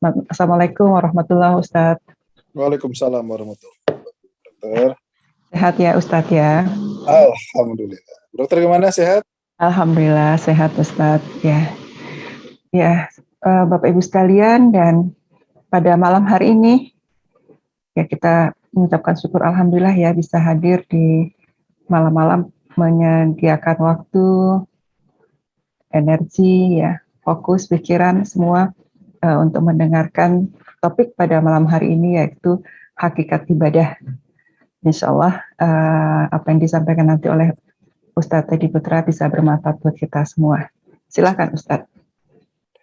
Assalamualaikum warahmatullahi wabarakatuh. Waalaikumsalam warahmatullahi wabarakatuh. Dokter. Sehat ya Ustadz ya? Alhamdulillah. Dokter gimana, sehat? Alhamdulillah sehat Ustadz ya. Ya, Bapak Ibu sekalian, dan pada malam hari ini ya kita mengucapkan syukur alhamdulillah ya bisa hadir di malam-malam, menyediakan waktu, energi ya, fokus pikiran semua untuk mendengarkan topik pada malam hari ini, yaitu hakikat ibadah. Insya Allah apa yang disampaikan nanti oleh Ustadz Teddy Putra bisa bermanfaat buat kita semua. Silakan Ustadz.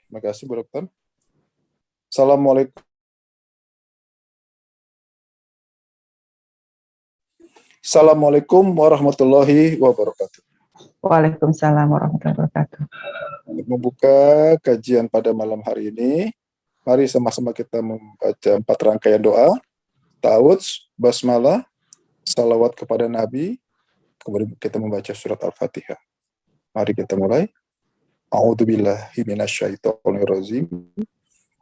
Terima kasih Bu Dokter. Assalamualaikum. Assalamualaikum warahmatullahi wabarakatuh. Waalaikumsalam warahmatullahi wabarakatuh. Untuk membuka kajian pada malam hari ini, mari sama-sama kita membaca 4 rangkaian doa, ta'awudz, basmalah, salawat kepada Nabi, kemudian kita membaca surat Al-Fatihah. Mari kita mulai. A'udzubillahi minasyaitonirrajim.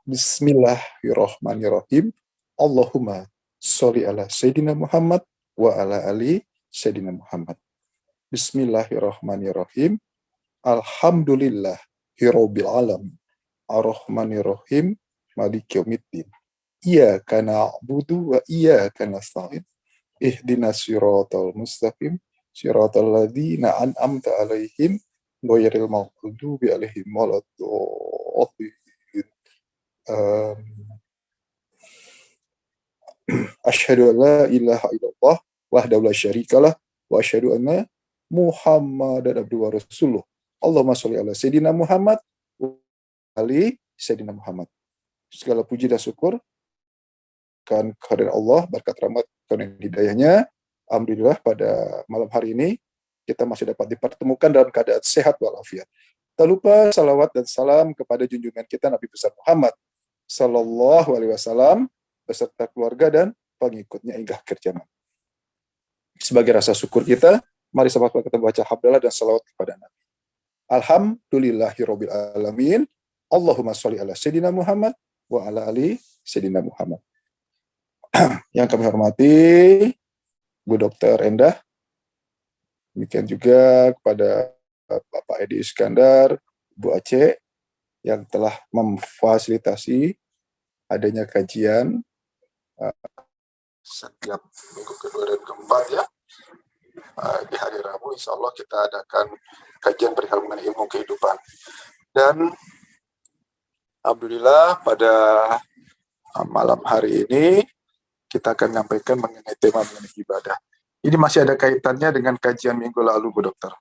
Bismillahirrahmanirrahim. Allahumma sholli ala Sayyidina Muhammad wa ala ali Sayyidina Muhammad. Bismillahirrahmanirrahim. Alhamdulillahirabbil alamin. Arrahmanirrahim. Maliki yaumiddin. Iyyaka na'budu wa iyyaka nasta'in. Ihdinas siratal mustaqim. Siratal ladzina an'amta 'alaihim ghairil maghdubi 'alaihim waladdallin. Asyhadu an la ilaha illallah wahdahu la syarikalah wa asyhadu anna Muhammadan abduhu wa rasuluh. Allahumma sholli ala Sayyidina Muhammad wa ali Sayyidina Muhammad. Segala puji dan syukur kan kehadirat Allah, berkat rahmat dan hidayahnya. Alhamdulillah pada malam hari ini kita masih dapat dipertemukan dalam keadaan sehat walafiat. Tak lupa salawat dan salam kepada junjungan kita Nabi besar Muhammad Sallallahu Alaihi Wasallam beserta keluarga dan pengikutnya hingga akhir zaman. Sebagai rasa syukur kita, mari sama-sama kita baca hamdalah dan salawat kepada Nabi. Alhamdulillahirabbil alamin. Allahumma sholli ala Sayyidina Muhammad wa ala ali Sayyidina Muhammad. Yang kami hormati Bu Dr. Endah, demikian juga kepada Bapak Edi Iskandar, Bu Aceh, yang telah memfasilitasi adanya kajian setiap minggu kedua dan keempat ya. Di hari Rabu insya Allah kita adakan kajian perihal mengenai ilmu kehidupan. Dan alhamdulillah pada malam hari ini kita akan menyampaikan mengenai tema mengenai ibadah. Ini masih ada kaitannya dengan kajian minggu lalu, Bu Dokter.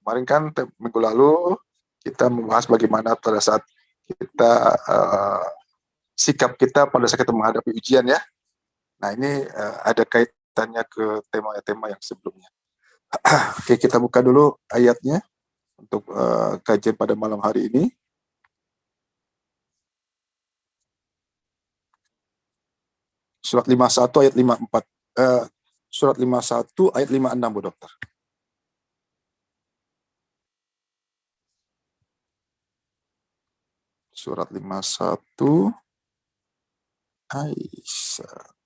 Kemarin kan minggu lalu kita membahas bagaimana pada saat kita sikap kita pada saat kita menghadapi ujian ya. Nah ini ada kaitannya ke tema-tema yang sebelumnya. Oke, kita buka dulu ayatnya untuk kajian pada malam hari ini. Surat 51 ayat 54. Surat 51 ayat 56, Bu Dokter. Surat 51 Aisyah.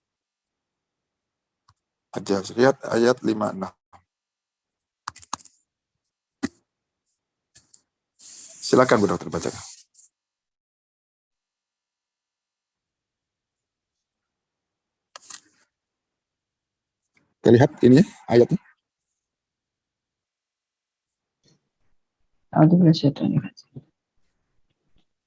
Aja lihat ayat 56. Silakan Bu Dokter bacakan. Kita lihat ini ayatnya.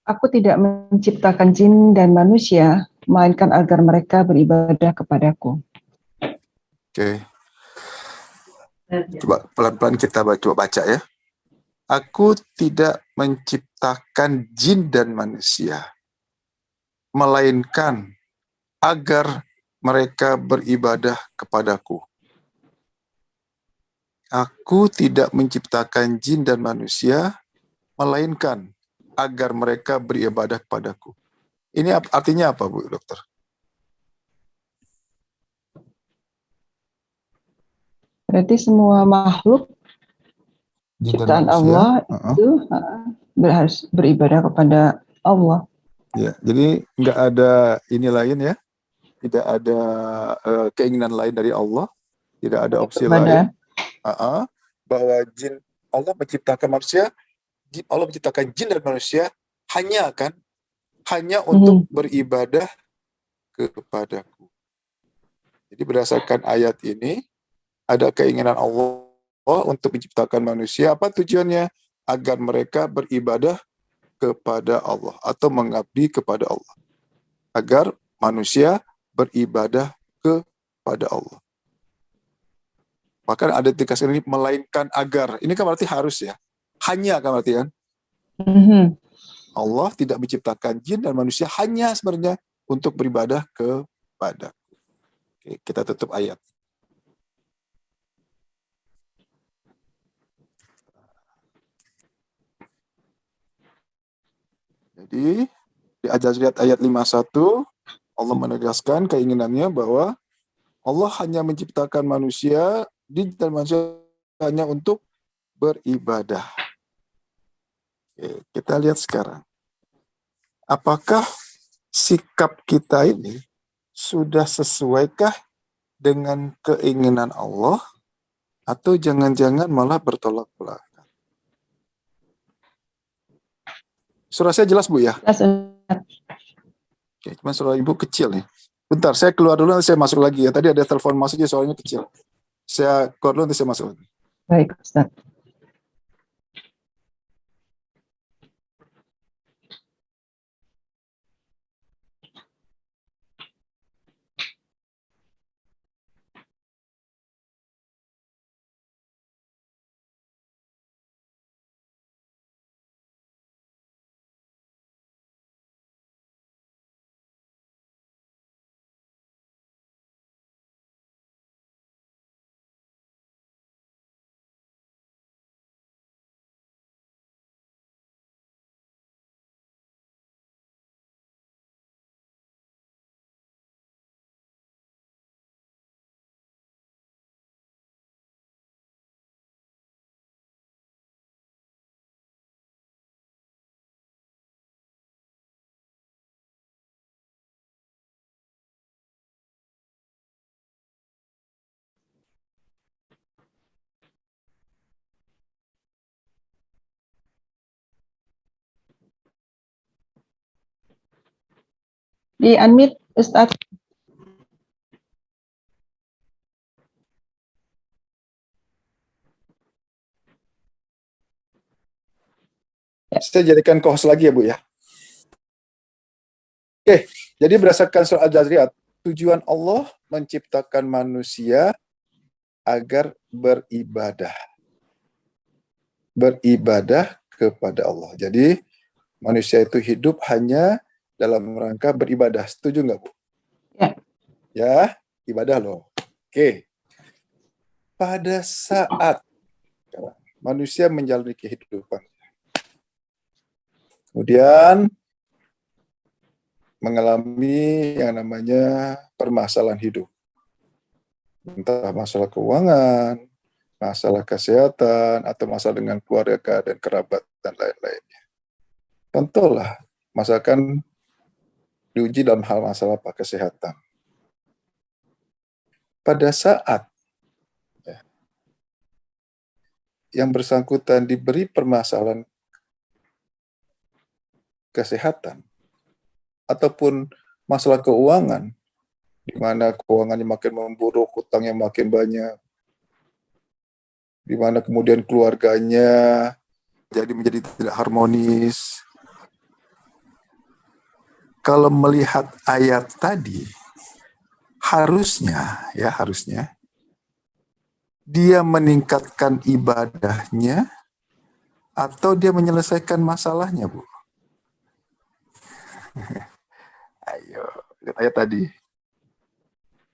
Aku tidak menciptakan jin dan manusia, melainkan agar mereka beribadah kepadaku. Oke. Coba pelan-pelan kita coba baca ya. Aku tidak menciptakan jin dan manusia, melainkan agar mereka beribadah kepadaku. Aku tidak menciptakan jin dan manusia, melainkan agar mereka beribadah kepadaku. Ini artinya apa, Bu Dokter? Berarti semua makhluk ciptaan Allah itu harus beribadah kepada Allah. Ya, jadi nggak ada ini lain ya, tidak ada keinginan lain dari Allah, tidak ada opsi lain. Kepada Bahwa Allah menciptakan manusia, Allah menciptakan jin dan manusia hanya untuk beribadah kepadaku. Jadi berdasarkan ayat ini ada keinginan Allah untuk menciptakan manusia. Apa tujuannya? Agar mereka beribadah kepada Allah atau mengabdi kepada Allah. Agar manusia beribadah kepada Allah. Bahkan ada dikasih ini melainkan agar. Ini kan berarti harus ya. Hanya kan berarti kan. Allah tidak menciptakan jin dan manusia hanya sebenarnya untuk beribadah kepada. Oke, kita tutup ayat. Jadi di Al-Zariyat ayat 51 Allah menegaskan keinginannya bahwa Allah hanya menciptakan manusia dan manusia hanya untuk beribadah. Oke, kita lihat sekarang. Apakah sikap kita ini sudah sesuaikah dengan keinginan Allah atau jangan-jangan malah bertolak belakang? Suara saya jelas, Bu ya? Oke, cuma suara Ibu kecil nih. Bentar, saya keluar dulu nanti saya masuk lagi ya. Tadi ada telepon masuk jadi suaranya kecil. Saya keluar dulu nanti saya masuk lagi. Baik, Ustaz. Di unmute, Ustaz. Saya jadikan co-host lagi ya, Bu ya. Oke, jadi berdasarkan surah Al-Zariyat, tujuan Allah menciptakan manusia agar beribadah. Beribadah kepada Allah. Jadi manusia itu hidup hanya dalam rangka beribadah. Setuju nggak, Bu? Ya. Ya, ibadah loh. Oke. Pada saat manusia menjalani kehidupan, kemudian mengalami yang namanya permasalahan hidup. Entah masalah keuangan, masalah kesehatan, atau masalah dengan keluarga dan kerabat, dan lain-lainnya. Tentulah, masakan diuji dalam hal masalah kesehatan. Pada saat yang bersangkutan diberi permasalahan kesehatan, ataupun masalah keuangan, di mana keuangannya makin memburuk, hutangnya makin banyak, di mana kemudian keluarganya menjadi tidak harmonis. Kalau melihat ayat tadi, harusnya dia meningkatkan ibadahnya atau dia menyelesaikan masalahnya, Bu? Ayo, lihat ayat tadi.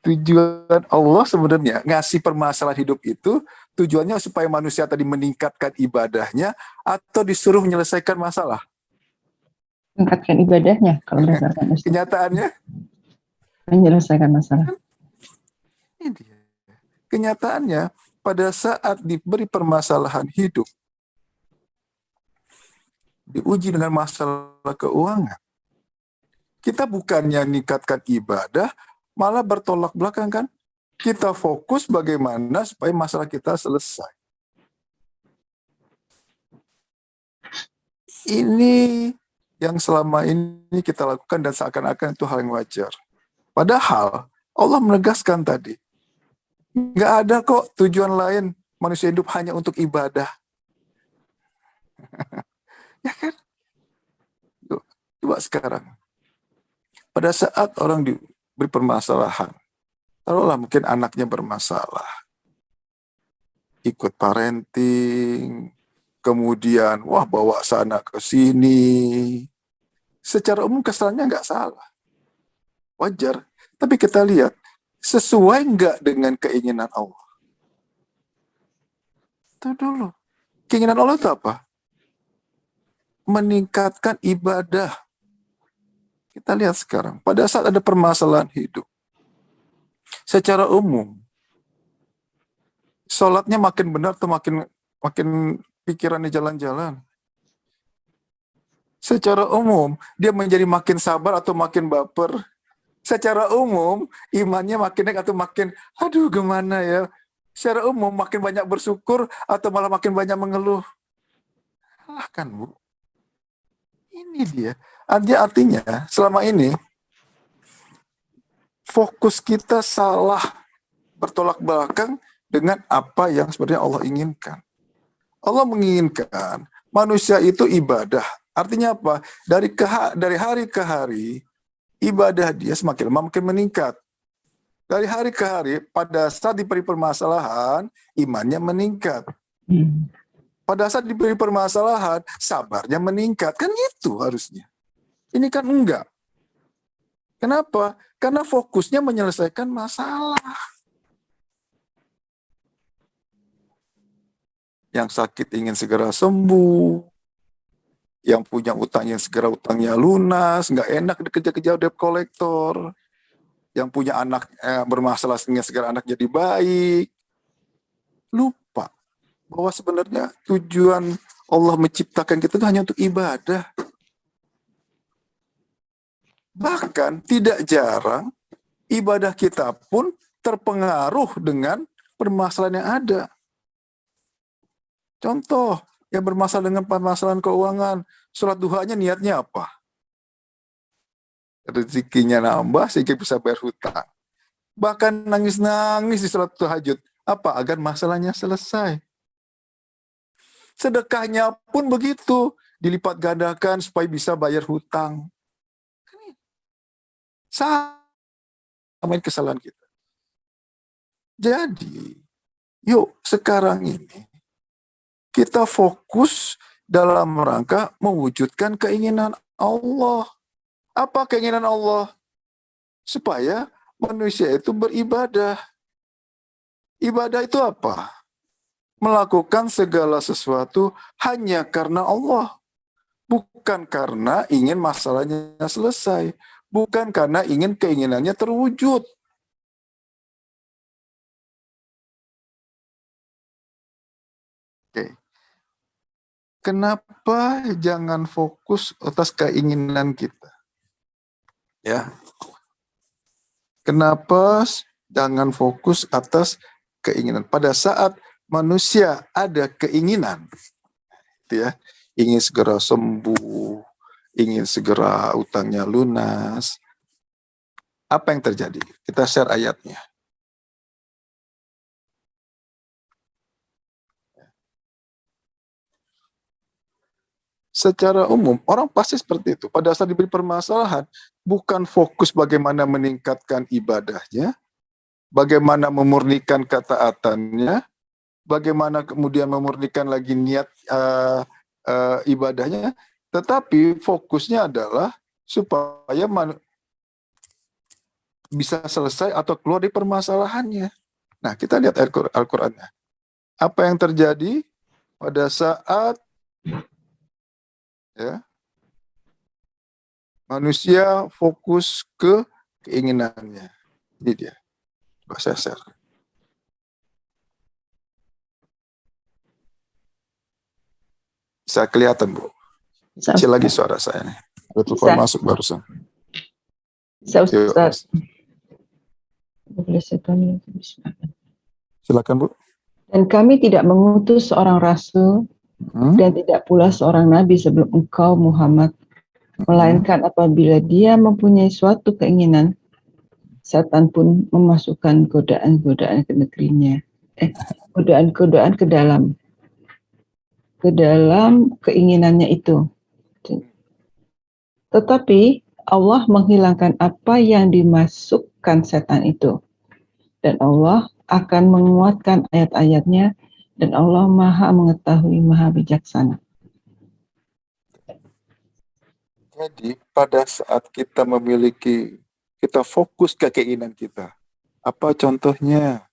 Tujuan Allah sebenarnya ngasih permasalahan hidup itu tujuannya supaya manusia tadi meningkatkan ibadahnya atau disuruh menyelesaikan masalah. Meningkatkan ibadahnya kalau berdasarkan Ustaz. Kenyataannya menyelesaikan masalah. Kenyataannya pada saat diberi permasalahan hidup, diuji dengan masalah keuangan, Kita bukannya meningkatkan ibadah, malah bertolak belakang kan? Kita fokus bagaimana supaya masalah kita selesai. Ini yang selama ini kita lakukan dan seakan-akan itu hal yang wajar. Padahal Allah menegaskan tadi, nggak ada kok tujuan lain manusia hidup hanya untuk ibadah. Ya kan? Yuk, coba sekarang. Pada saat orang diberi permasalahan, taruhlah mungkin anaknya bermasalah, ikut parenting, kemudian wah bawa sana ke sini. Secara umum kesannya nggak salah, wajar. Tapi kita lihat, sesuai nggak dengan keinginan Allah? Itu dulu. Keinginan Allah itu apa? Meningkatkan ibadah. Kita lihat sekarang, pada saat ada permasalahan hidup, secara umum, sholatnya makin benar atau makin makin pikirannya jalan-jalan. Secara umum, dia menjadi makin sabar atau makin baper. Secara umum, imannya makin naik atau makin, aduh gimana ya. Secara umum, makin banyak bersyukur atau malah makin banyak mengeluh. Lah kan, Bu. Ini dia. Artinya, selama ini, fokus kita salah bertolak belakang dengan apa yang sebenarnya Allah inginkan. Allah menginginkan manusia itu ibadah. Artinya apa? Dari hari ke hari, ibadah dia semakin lama makin meningkat. Dari hari ke hari, pada saat diberi permasalahan, imannya meningkat. Pada saat diberi permasalahan, sabarnya meningkat. Kan itu harusnya. Ini kan enggak. Kenapa? Karena fokusnya menyelesaikan masalah. Yang sakit ingin segera sembuh, yang punya utang yang segera utangnya lunas, nggak enak dikejar-kejar debt kolektor, yang punya anak bermasalah ingin segera anak jadi baik, lupa bahwa sebenarnya tujuan Allah menciptakan kita itu hanya untuk ibadah. Bahkan tidak jarang ibadah kita pun terpengaruh dengan permasalahan yang ada. Contoh, yang bermasalah dengan permasalahan keuangan, sholat duhanya niatnya apa? Rezekinya nambah sehingga bisa bayar hutang. Bahkan nangis-nangis di sholat tahajud. Apa? Agar masalahnya selesai. Sedekahnya pun begitu. Dilipat gandakan supaya bisa bayar hutang. Sama kesalahan kita. Jadi, yuk sekarang ini kita fokus dalam rangka mewujudkan keinginan Allah. Apa keinginan Allah? Supaya manusia itu beribadah. Ibadah itu apa? Melakukan segala sesuatu hanya karena Allah. Bukan karena ingin masalahnya selesai. Bukan karena ingin keinginannya terwujud. Oke. Kenapa jangan fokus atas keinginan kita? Ya. Kenapa jangan fokus atas keinginan? Pada saat manusia ada keinginan, gitu ya, ingin segera sembuh, ingin segera utangnya lunas, apa yang terjadi? Kita share ayatnya. Secara umum, orang pasti seperti itu. Pada saat diberi permasalahan, bukan fokus bagaimana meningkatkan ibadahnya, bagaimana memurnikan ketaatannya, bagaimana kemudian memurnikan lagi niat ibadahnya, tetapi fokusnya adalah supaya bisa selesai atau keluar dari permasalahannya. Nah, kita lihat Al-Qur'annya. Apa yang terjadi pada saat ya manusia fokus ke keinginannya. Ini dia. Coba saya share. Bisa kelihatan, Bu. Kecil lagi suara saya nih. Ada telepon masuk barusan. Bisa Yuk, Ustaz. Boleh saya tanya? silakan Bu. Dan kami tidak mengutus seorang rasul Hmm? dan tidak pula seorang nabi sebelum engkau Muhammad, Hmm? melainkan apabila dia mempunyai suatu keinginan, setan pun memasukkan godaan-godaan ke negerinya. Godaan-godaan ke dalam keinginannya itu. Tetapi Allah menghilangkan apa yang dimasukkan setan itu. Dan Allah akan menguatkan ayat-ayatnya, dan Allah Maha Mengetahui, Maha Bijaksana. Jadi pada saat kita fokus ke keinginan kita. Apa contohnya?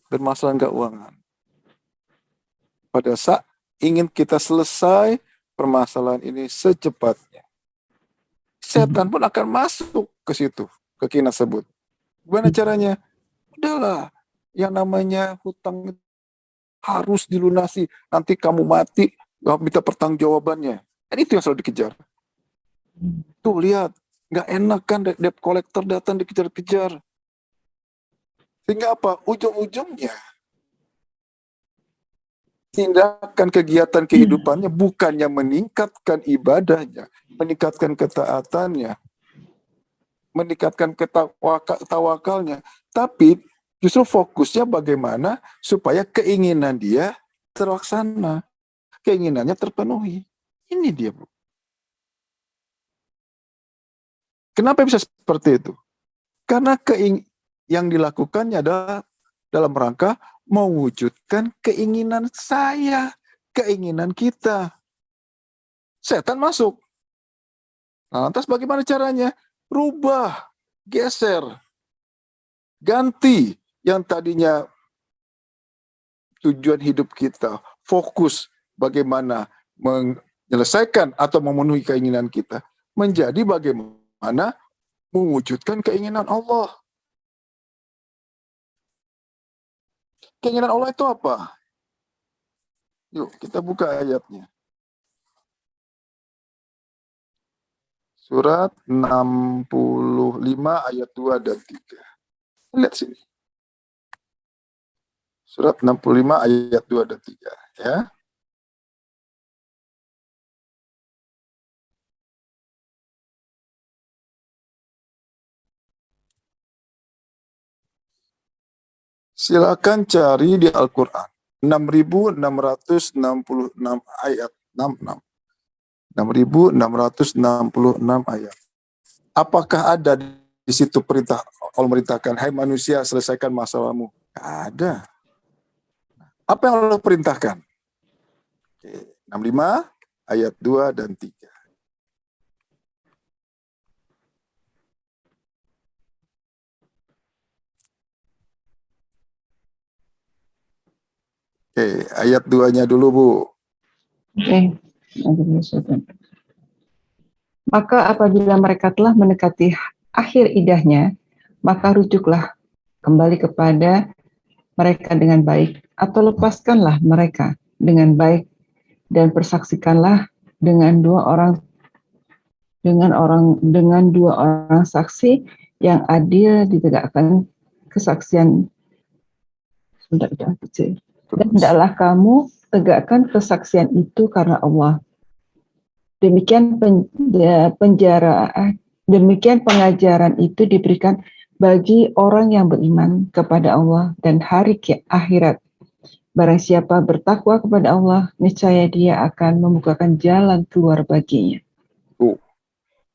Bermasalah keuangan. Pada saat ingin kita selesai permasalahan ini secepatnya, setan pun akan masuk ke situ, ke keinginan tersebut. Gimana caranya? Udahlah, yang namanya hutang harus dilunasi. Nanti kamu mati, minta pertanggungjawabannya. Dan itu yang selalu dikejar. Tuh lihat, nggak enak kan debt collector datang dikejar-kejar. Sehingga apa? Ujung-ujungnya tindakan kegiatan kehidupannya bukannya meningkatkan ibadahnya, meningkatkan ketaatannya, meningkatkan tawakalnya, tapi justru fokusnya bagaimana supaya keinginan dia terlaksana, keinginannya terpenuhi. Ini dia, Bu. Kenapa bisa seperti itu? Karena yang dilakukannya adalah dalam rangka mewujudkan keinginan saya, keinginan kita. Setan masuk. Nah, lantas bagaimana caranya? Rubah, geser, ganti yang tadinya tujuan hidup kita, fokus bagaimana menyelesaikan atau memenuhi keinginan kita, menjadi bagaimana mewujudkan keinginan Allah. Keinginan Allah itu apa? Yuk, kita buka ayatnya. Surat 65 ayat 2 dan 3. Lihat sini. Surat 65 ayat 2 dan 3. Ya. Silakan cari di Al-Quran. 6.666 ayat. 66. 6.666 ayat. Apakah ada di situ perintah Allah merintahkan, hai manusia selesaikan masalahmu? Ada. Apa yang Allah perintahkan? Oke, 65 ayat 2 dan 3. Oke, ayat 2-nya dulu, Bu. Oke. Maka apabila mereka telah mendekati akhir idahnya, maka rujuklah kembali kepada mereka dengan baik, atau lepaskanlah mereka dengan baik, dan persaksikanlah dengan dua orang saksi yang adil ditegakkan kesaksian. Dan hendaklah kamu tegakkan kesaksian itu karena Allah. Demikian pengajaran itu diberikan bagi orang yang beriman kepada Allah dan hari akhirat. Barang siapa bertakwa kepada Allah, niscaya dia akan membukakan jalan keluar baginya.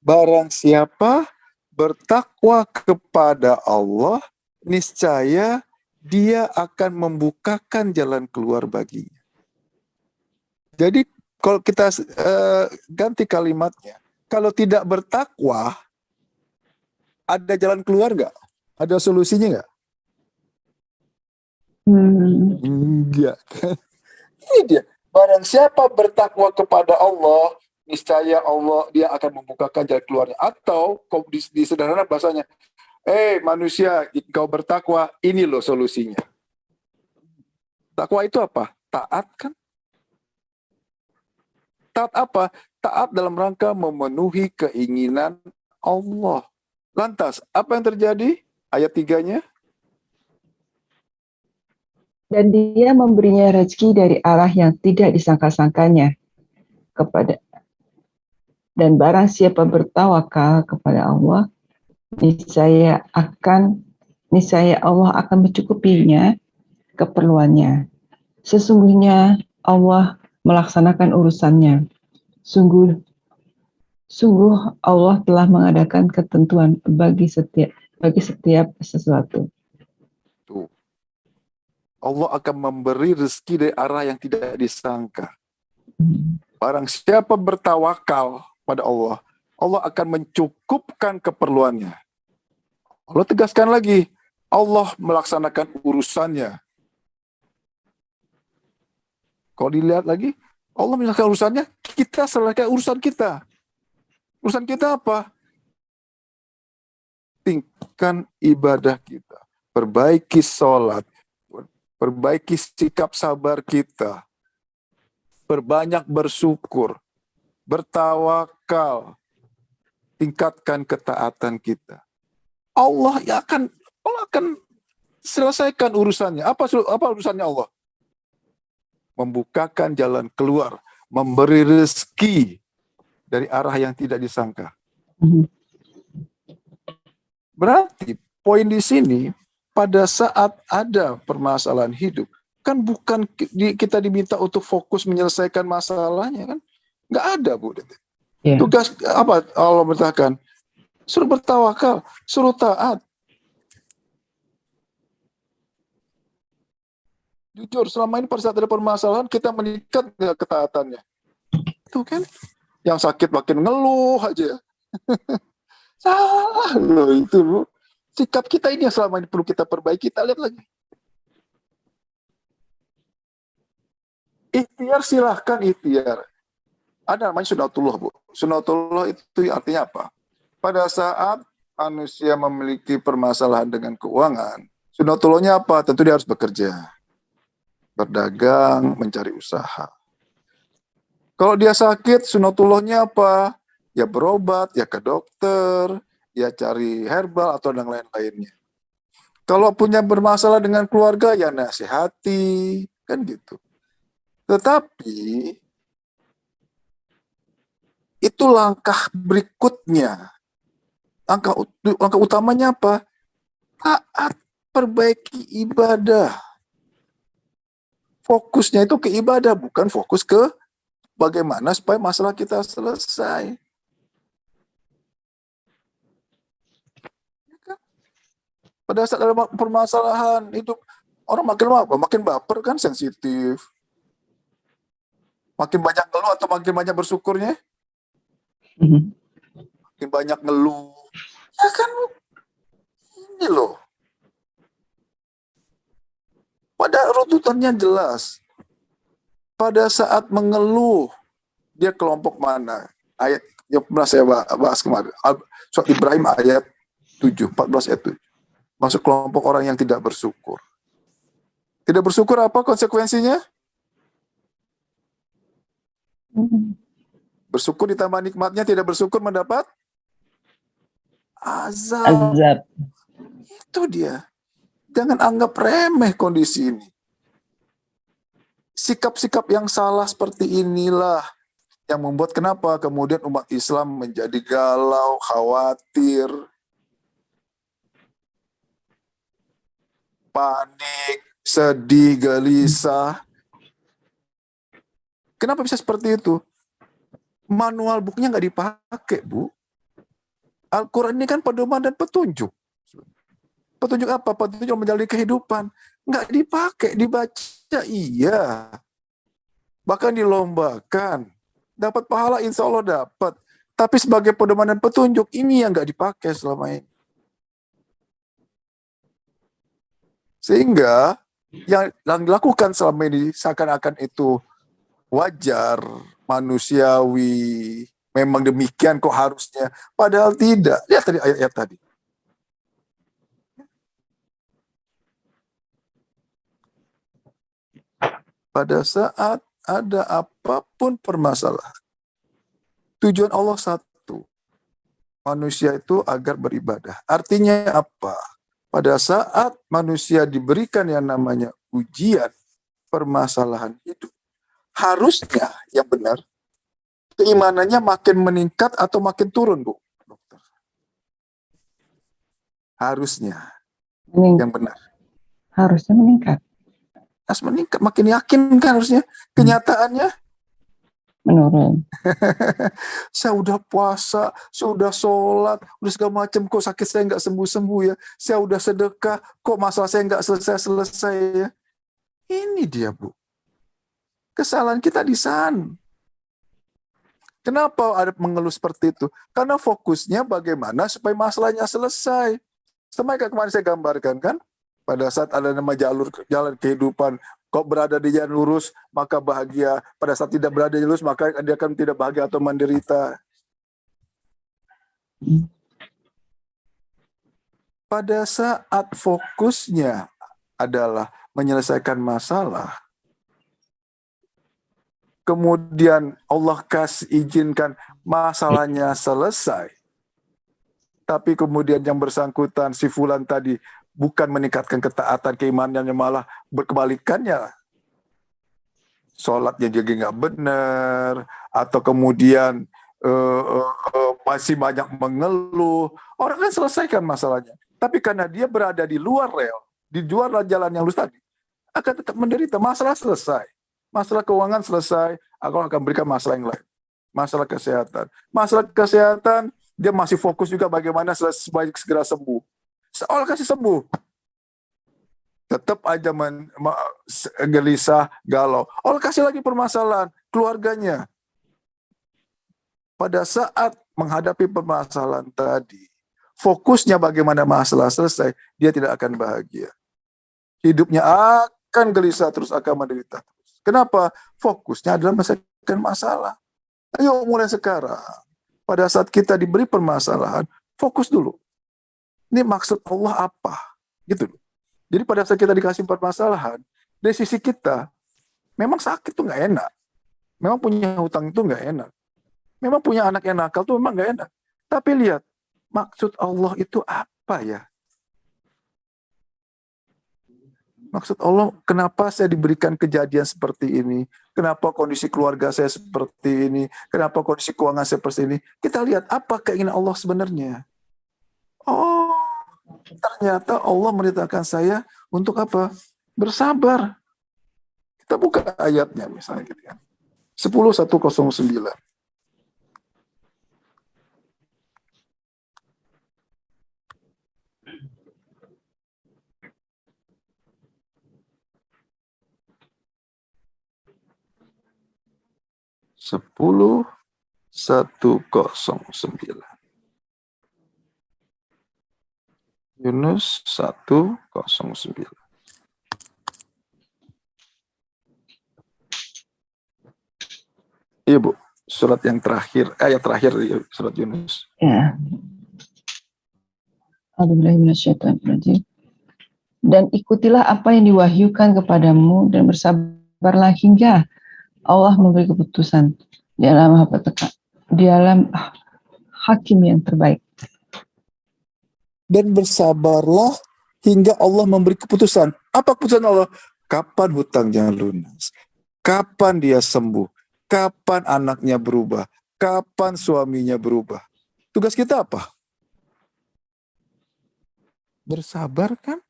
Barang siapa bertakwa kepada Allah, niscaya dia akan membukakan jalan keluar baginya. Jadi kalau kita ganti kalimatnya, kalau tidak bertakwa, ada jalan keluar nggak? Ada solusinya nggak? Enggak. Ini dia. Barang siapa bertakwa kepada Allah, niscaya Allah dia akan membukakan jalan keluarnya. Atau di sederhana bahasanya, manusia, engkau bertakwa, ini loh solusinya. Takwa itu apa? Taat kan? Taat apa? Taat dalam rangka memenuhi keinginan Allah. Lantas, apa yang terjadi? Ayat 3-nya. Dan dia memberinya rezeki dari arah yang tidak disangka-sangkanya kepada, dan barang siapa bertawakal kepada Allah, niscaya Allah akan mencukupinya keperluannya. Sesungguhnya Allah melaksanakan urusannya. Sungguh Allah telah mengadakan ketentuan bagi setiap sesuatu. Tuh. Allah akan memberi rezeki dari arah yang tidak disangka. Barang siapa bertawakal pada Allah, Allah akan mencukupkan keperluannya. Allah tegaskan lagi, Allah melaksanakan urusannya. Kalau dilihat lagi, Allah melaksanakan urusannya, kita selesaikan urusan kita. Urusan kita apa? Tingkatkan ibadah kita, perbaiki sholat, perbaiki sikap sabar kita, perbanyak bersyukur, bertawakal, tingkatkan ketaatan kita. Allah akan selesaikan urusannya. Apa urusannya Allah? Membukakan jalan keluar, memberi rezeki dari arah yang tidak disangka. Berarti poin di sini, pada saat ada permasalahan hidup, kan bukan kita diminta untuk fokus menyelesaikan masalahnya, kan? Nggak ada, Bu. Yeah. Tugas apa Allah beritakan? Suruh bertawakal, suruh taat. Jujur, selama ini pada saat ada permasalahan, kita meningkat ketaatannya. Itu kan, yang sakit makin ngeluh aja. Salah loh itu, Bu. Sikap kita ini yang selama ini perlu kita perbaiki. Kita lihat lagi. Ikhtiar, silahkan ikhtiar. Ada namanya sunatullah, Bu. Sunatullah itu artinya apa? Pada saat manusia memiliki permasalahan dengan keuangan, sunatullahnya apa? Tentu dia harus bekerja, berdagang, mencari usaha. Kalau dia sakit, sunatullahnya apa? Ya berobat, ya ke dokter, ya cari herbal atau yang lain-lainnya. Kalau punya bermasalah dengan keluarga, ya nasihati, kan gitu. Tetapi itu langkah berikutnya. Langkah utamanya apa? Taat, perbaiki ibadah. Fokusnya itu ke ibadah, bukan fokus ke bagaimana supaya masalah kita selesai. Pada saat ada permasalahan hidup, orang makin baper kan, sensitif. Makin banyak ngeluh atau makin banyak bersyukurnya? Makin banyak ngeluh. Ya kan, ini loh. Pada runtutannya jelas. Pada saat mengeluh, dia kelompok mana? Ayat yang pernah saya bahas kemarin. Surat Ibrahim ayat 7, 14 ayat 7. Masuk kelompok orang yang tidak bersyukur. Tidak bersyukur apa konsekuensinya? Bersyukur ditambah nikmatnya, tidak bersyukur mendapat azab. Itu dia. Jangan anggap remeh kondisi ini. Sikap-sikap yang salah seperti inilah yang membuat kenapa kemudian umat Islam menjadi galau, khawatir, panik, sedih, gelisah. Kenapa bisa seperti itu? Manual bukunya nggak dipakai, Bu. Al-Quran ini kan pedoman dan petunjuk. Petunjuk apa? Petunjuk menjalani kehidupan. Nggak dipakai, dibaca, iya. Bahkan dilombakan. Dapat pahala, insya Allah dapat. Tapi sebagai pedoman dan petunjuk, ini yang nggak dipakai selama ini. Sehingga yang dilakukan selama ini seakan-akan itu wajar, manusiawi, memang demikian kok harusnya. Padahal tidak. Lihat tadi ayat-ayat tadi. Pada saat ada apapun permasalahan, tujuan Allah satu. manusia itu agar beribadah. Artinya apa? Pada saat manusia diberikan yang namanya ujian, permasalahan hidup, harusnya yang benar, keimanannya makin meningkat atau makin turun, Bu? Dokter. Harusnya yang benar. Harusnya meningkat. Harus meningkat, makin yakin kan harusnya. Kenyataannya Menurun. saya udah puasa, saya udah sholat, udah segala macam, kok sakit saya nggak sembuh-sembuh ya. Saya udah sedekah, kok masalah saya nggak selesai-selesai ya. Ini dia, Bu. Kesalahan kita di sana. Kenapa ada mengeluh seperti itu? Karena fokusnya bagaimana supaya masalahnya selesai. Sama kayak kemarin saya gambarkan kan, pada saat ada nama jalan kehidupan, kok berada di jalan lurus, maka bahagia. Pada saat tidak berada di lurus, maka dia akan tidak bahagia atau menderita. Pada saat fokusnya adalah menyelesaikan masalah, kemudian Allah izinkan masalahnya selesai, tapi kemudian yang bersangkutan, si fulan tadi, bukan meningkatkan ketaatan, keimanannya, malah berkebalikannya. Sholatnya juga nggak benar, atau kemudian masih banyak mengeluh. Orang kan selesaikan masalahnya. Tapi karena dia berada di luar rel, di luar jalan yang lurus tadi, akan tetap menderita. Masalah selesai. Masalah keuangan selesai, aku akan berikan masalah yang lain. Masalah kesehatan. Masalah kesehatan, dia masih fokus juga bagaimana sebaik segera sembuh. Seolah kasih sembuh, tetap aja gelisah, galau. Allah kasih lagi permasalahan, keluarganya. Pada saat menghadapi permasalahan tadi, fokusnya bagaimana masalah selesai, dia tidak akan bahagia. Hidupnya akan gelisah terus, akan menderita terus. Kenapa? Fokusnya adalah menyelesaikan masalah. Ayo mulai sekarang. Pada saat kita diberi permasalahan, fokus dulu. Ini maksud Allah apa? Gitu. Jadi pada saat kita dikasih permasalahan, dari sisi kita, memang sakit tuh nggak enak. Memang punya hutang itu nggak enak. Memang punya anak yang nakal tuh memang nggak enak. Tapi lihat, maksud Allah itu apa ya? Maksud Allah, kenapa saya diberikan kejadian seperti ini? Kenapa kondisi keluarga saya seperti ini? Kenapa kondisi keuangan saya seperti ini? Kita lihat apa keinginan Allah sebenarnya. Oh, ternyata Allah merintahkan saya untuk apa? Bersabar. Kita buka ayatnya misalnya gitu ya. 10.109. Sepuluh 109. Yunus 109. Iya Bu, surat yang terakhir, ayat terakhir surat Yunus. Ya. A'udzubillahiminasyaitonirrajim. Dan ikutilah apa yang diwahyukan kepadamu dan bersabarlah hingga Allah memberi keputusan. Dialah hakim yang terbaik. Dan bersabarlah hingga Allah memberi keputusan. Apa keputusan Allah? Kapan hutangnya lunas? Kapan dia sembuh? Kapan anaknya berubah? Kapan suaminya berubah? Tugas kita apa? Bersabar kan?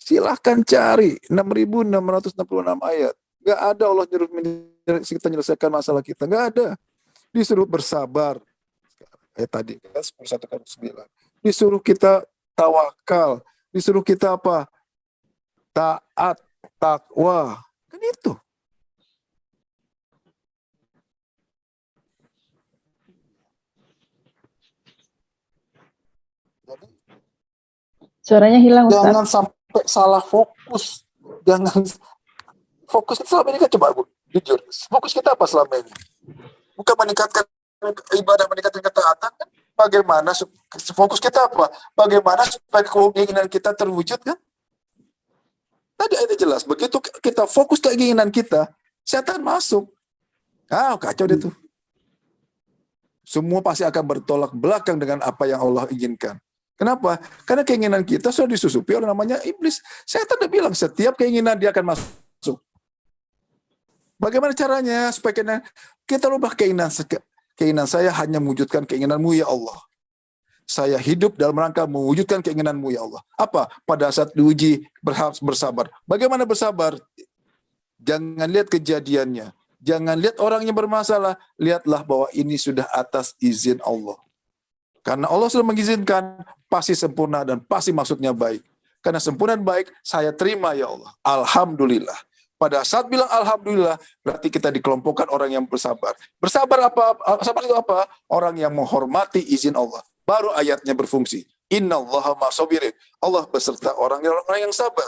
Silahkan cari 6.666 ayat. Gak ada Allah nyuruh kita menyelesaikan masalah kita. Gak ada. Disuruh bersabar. Tadi kan 10.109. Disuruh kita tawakal. Disuruh kita apa? Taat, takwa. Kan itu. Jadi, suaranya hilang Ustaz. Jangan sampai salah fokus. Jangan fokus kita selama ini kan, coba Bu, jujur. Fokus kita apa selama ini? Bukan meningkatkan ibadah, meningkatkan ketaatan kan? Bagaimana fokus kita apa? Bagaimana supaya keinginan kita terwujud kan? Tadi ayatnya jelas. Begitu kita fokus ke keinginan kita, setan masuk. Kacau deh tuh. Semua pasti akan bertolak belakang dengan apa yang Allah inginkan. Kenapa? Karena keinginan kita sudah disusupi oleh namanya iblis. Saya tadi bilang setiap keinginan dia akan masuk. Bagaimana caranya supaya kita rubah keinginan saya hanya mewujudkan keinginanmu ya Allah. Saya hidup dalam rangka mewujudkan keinginanmu ya Allah. Apa? Pada saat diuji harus bersabar. Bagaimana bersabar? Jangan lihat kejadiannya. Jangan lihat orang yang bermasalah. Lihatlah bahwa ini sudah atas izin Allah. Karena Allah sudah mengizinkan, pasti sempurna dan pasti maksudnya baik. Karena sempurna dan baik, saya terima ya Allah. Alhamdulillah. Pada saat bilang Alhamdulillah, berarti kita dikelompokkan orang yang bersabar. Bersabar apa? Sabar itu apa? Orang yang menghormati izin Allah. Baru ayatnya berfungsi. Innallaha ma'asabirin. Allah beserta orang yang sabar.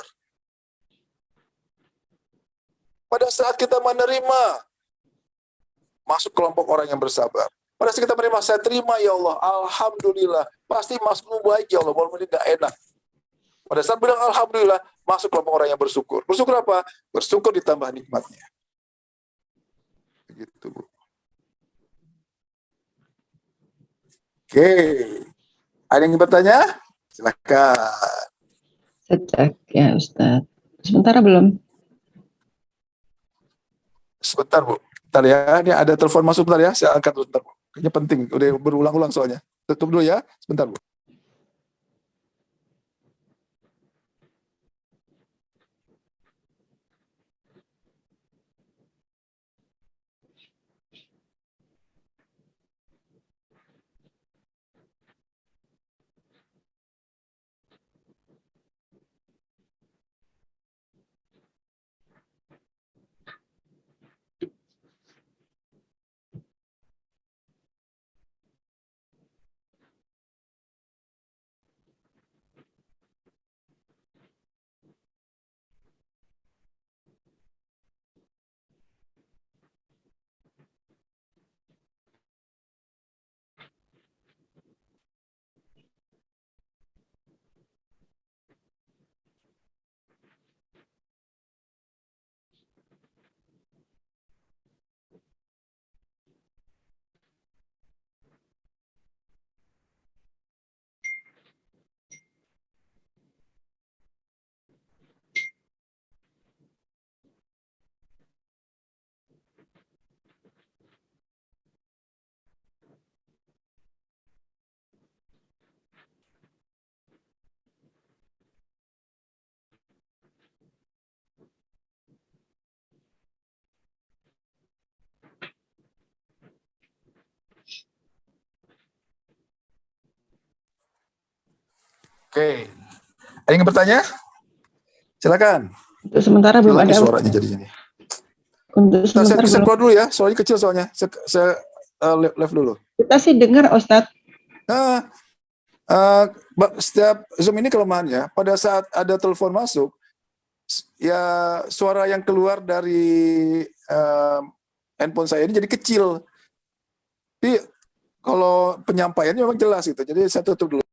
Pada saat kita menerima, masuk kelompok orang yang bersabar. Pada saat kita menerima, saya terima ya Allah, Alhamdulillah. Pasti maksudmu baik ya Allah, walaupun ini gak enak. Pada saat bilang Alhamdulillah, masuk kelompok orang yang bersyukur. Bersyukur apa? Bersyukur ditambah nikmatnya. Begitu, Bu. Oke. Ada yang bertanya? Silakan. Sejak ya Ustaz. Sementara belum? Sebentar, Bu. Bentar ya, ini ada telepon masuk bentar ya. Saya angkat dulu bentar, Bu. Kayaknya penting, udah berulang-ulang soalnya. Tutup dulu ya, sebentar, Bu. Oke. Ada yang bertanya? Silakan. Untuk sementara Kecil belum lagi ada. suaranya jadinya nih. Untuk Nah, saya sementara belum. keluar dulu ya, soalnya kecil soalnya. Saya live dulu. Kita sih dengar Ustaz. Nah, setiap Zoom ini kelemahannya, pada saat ada telepon masuk, ya suara yang keluar dari handphone saya ini jadi kecil. Tapi kalau penyampaiannya memang jelas gitu. Jadi saya tutup dulu.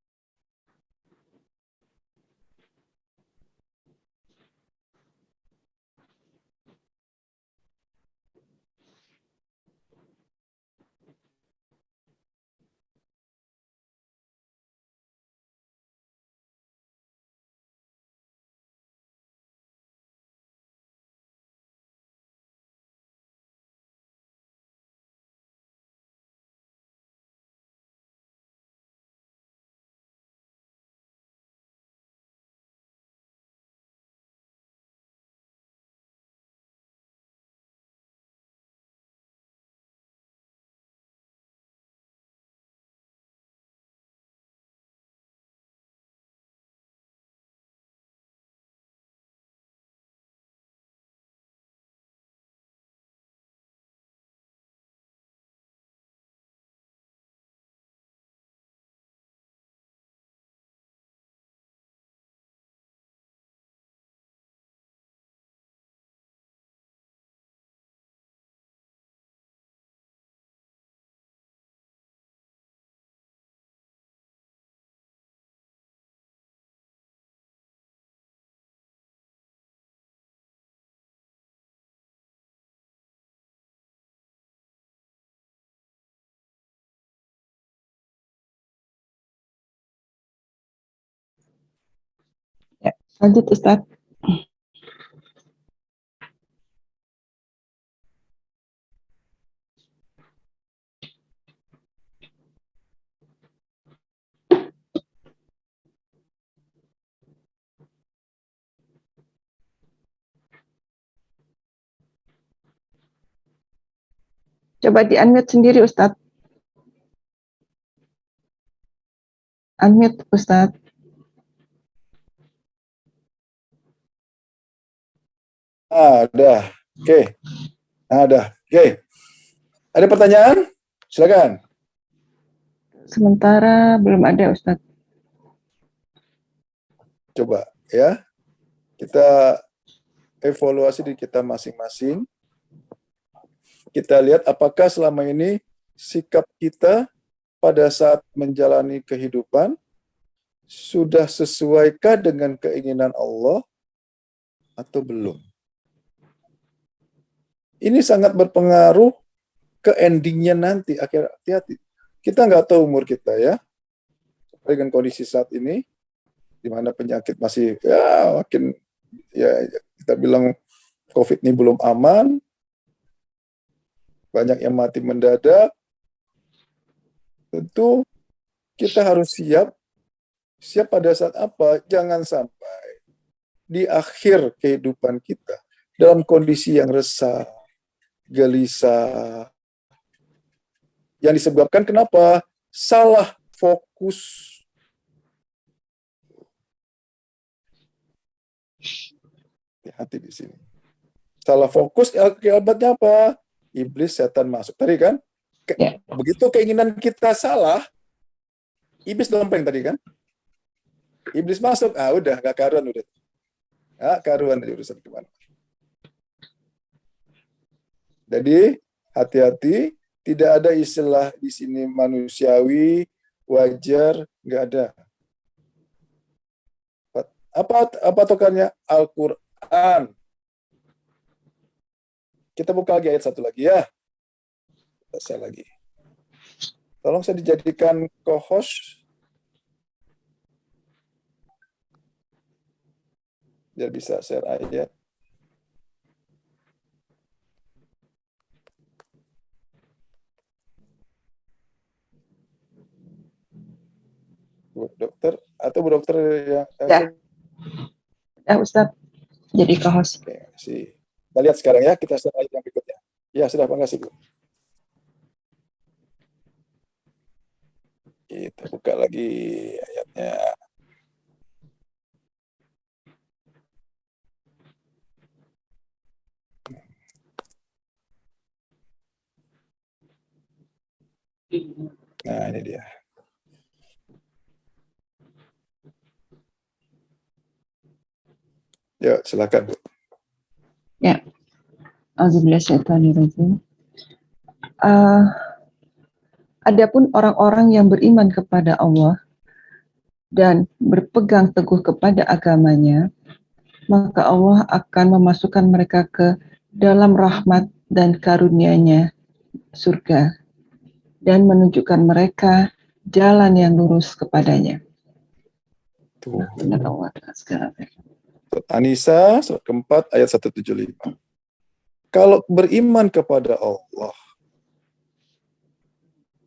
Lanjut Ustaz. Coba di-unmute sendiri Ustaz. Unmute Ustaz. Udah. Oke. Udah. Oke. Ada pertanyaan? Silakan. Sementara belum ada Ustaz. Coba ya. Kita evaluasi di kita masing-masing. Kita lihat apakah selama ini sikap kita pada saat menjalani kehidupan sudah sesuaikah dengan keinginan Allah atau belum. Ini sangat berpengaruh ke endingnya nanti. Hati-hati. Kita nggak tahu umur kita ya. Dengan kondisi saat ini, di mana penyakit masih ya makin ya kita bilang COVID ini belum aman, banyak yang mati mendadak. Tentu kita harus siap pada saat apa? Jangan sampai di akhir kehidupan kita dalam kondisi yang resah, gelisah, yang disebabkan kenapa? Salah fokus. Hati di sini. Salah fokus, akibatnya apa? Iblis, setan masuk. Tadi kan? Begitu keinginan kita salah, iblis dompeng tadi kan? Iblis masuk, udah, gak karuan udah. Karuan aja urusan kemana. Jadi, hati-hati, tidak ada istilah di sini manusiawi, wajar, nggak ada. Apa tokannya? Al-Quran. Kita buka lagi ayat satu lagi ya. Saya lagi. Tolong saya dijadikan co-host. Biar bisa share ayat. Bu dokter atau bu dokter yang Ya Ustaz, jadi co-host. Oke, kita lihat sekarang ya, kita share ayat yang berikutnya. Ya, sudah, makasih Bu. Kita buka lagi ayatnya. Nah, ini dia. Ya, silakan Bu. Ya. Auzubillahiminasyaitonirrajim. Adapun orang-orang yang beriman kepada Allah dan berpegang teguh kepada agamanya, maka Allah akan memasukkan mereka ke dalam rahmat dan karunia-Nya surga dan menunjukkan mereka jalan yang lurus kepadanya. Tuh. Surat An-Nisa surat keempat ayat 175. Kalau beriman kepada Allah,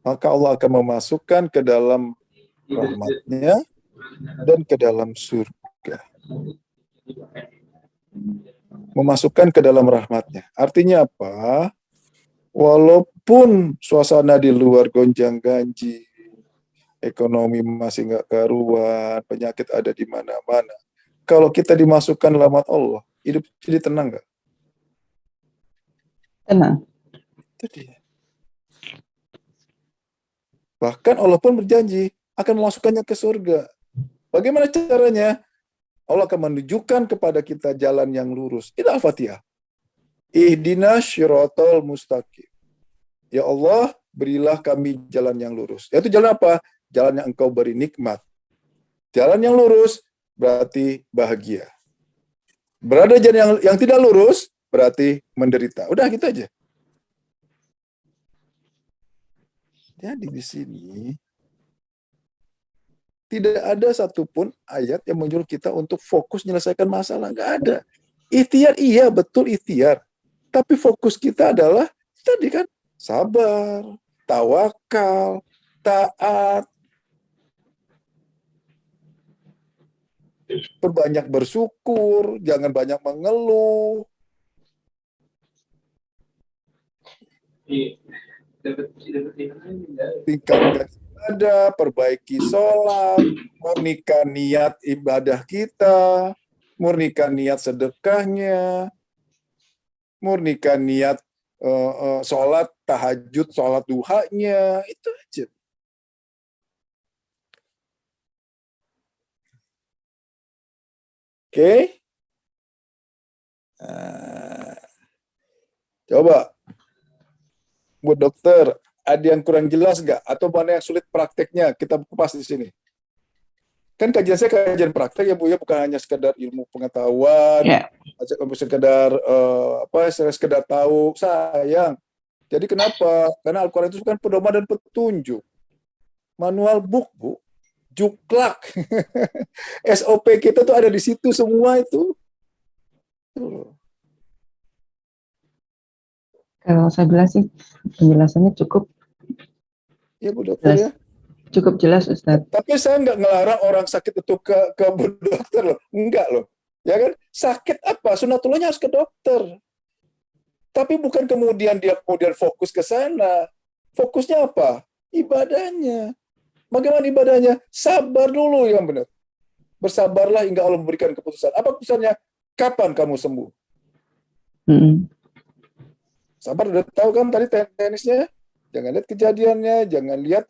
maka Allah akan memasukkan ke dalam rahmatnya dan ke dalam surga. Memasukkan ke dalam rahmatnya. Artinya apa? Walaupun suasana di luar gonjang-ganjing, ekonomi masih nggak karuan, penyakit ada di mana-mana. Kalau kita dimasukkan rahmat Allah, hidup jadi tenang nggak? Tenang. Itu dia. Bahkan Allah pun berjanji akan memasukkannya ke surga. Bagaimana caranya? Allah akan menunjukkan kepada kita jalan yang lurus. Itu Al-Fatihah. Ihdinas syiratal mustaqim. Ya Allah, berilah kami jalan yang lurus. Yaitu jalan apa? Jalan yang Engkau beri nikmat. Jalan yang lurus berarti bahagia. Berada jalan yang tidak lurus berarti menderita. Udah gitu aja. Jadi di sini Tidak ada satupun ayat yang menyuruh kita untuk fokus menyelesaikan masalah. Nggak ada. Ikhtiar, iya betul ikhtiar. Tapi fokus kita adalah tadi kan, sabar, tawakal, taat, perbanyak bersyukur, jangan banyak mengeluh. Tingkatkan ibadah, perbaiki sholat, murnikan niat ibadah kita, murnikan niat sedekahnya, murnikan niat sholat tahajud, sholat duhanya, itu aja. Oke? Nah, coba, Bu Dokter, ada yang kurang jelas nggak? Atau mana yang sulit prakteknya? Kita kupas di sini. Kan kajian saya kajian praktek ya Bu ya, bukan hanya sekedar ilmu pengetahuan, Ya, sekedar sekedar tahu. Sayang. Jadi kenapa? Karena Al-Quran itu kan pedoman dan petunjuk. Manual book, Bu. Juklak. SOP kita tuh ada di situ semua itu. Tuh. kalau saya bilang sih penjelasannya cukup Ya Bu Dokter jelas, ya. cukup jelas Ustadz. Tapi saya nggak ngelarang orang sakit itu ke Bu Dokter loh. Enggak loh. Ya kan? Sakit apa? Sunatullahnya harus ke dokter. Tapi bukan kemudian dia kemudian fokus ke sana. Fokusnya apa? Ibadahnya. Bagaimana ibadahnya? Sabar dulu yang benar. Bersabarlah hingga Allah memberikan keputusan. Apa keputusannya? Kapan kamu sembuh? Sabar udah tahu kan tadi teknisnya? Jangan lihat kejadiannya, jangan lihat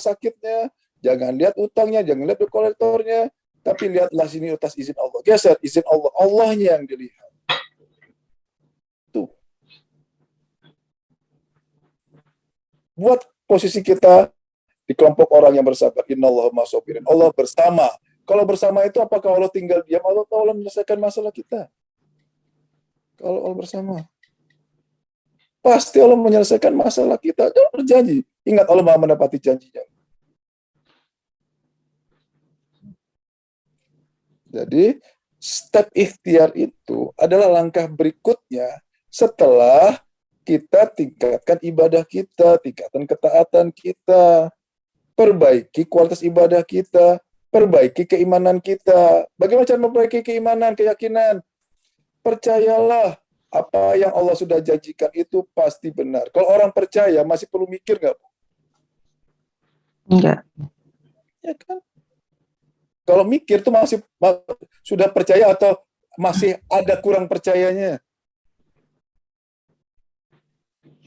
sakitnya, jangan lihat utangnya, jangan lihat kolektornya, tapi lihatlah sini atas izin Allah. Geser izin Allah, Allahnya yang dilihat. Tuh. Buat posisi kita di kelompok orang yang bersabar. Innallaha ma'as-sabirin. Allah bersama. Kalau bersama itu apakah Allah tinggal diam? Allah menyelesaikan masalah kita. Kalau Allah bersama, pasti Allah menyelesaikan masalah kita. Dia berjanji. Ingat, Allah Maha menepati janjinya. Jadi, step ikhtiar itu adalah langkah berikutnya setelah kita tingkatkan ibadah kita, tingkatkan ketaatan kita, perbaiki kualitas ibadah kita, perbaiki keimanan kita. Bagaimana cara memperbaiki keimanan, keyakinan? Percayalah, apa yang Allah sudah janjikan itu pasti benar. Kalau orang percaya, masih perlu mikir nggak? Enggak. Ya kan? Kalau mikir tuh masih sudah percaya atau masih ada kurang percayanya?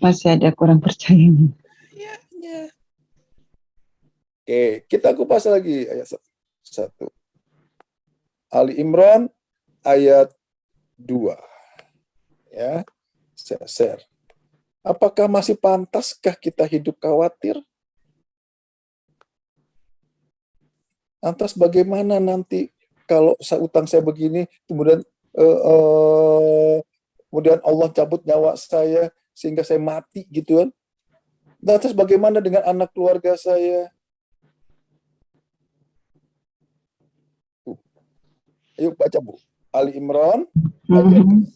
Masih ada kurang percayanya. Ya, ya. Oke, kita kupas lagi ayat 1. Ali Imran ayat 2. Ya, saya share. Apakah masih pantaskah kita hidup khawatir? Lantas bagaimana nanti kalau utang saya begini, kemudian kemudian Allah cabut nyawa saya sehingga saya mati gitu kan? Lantas bagaimana dengan anak keluarga saya? Ayo baca Bu. Ali Imran ayat 2.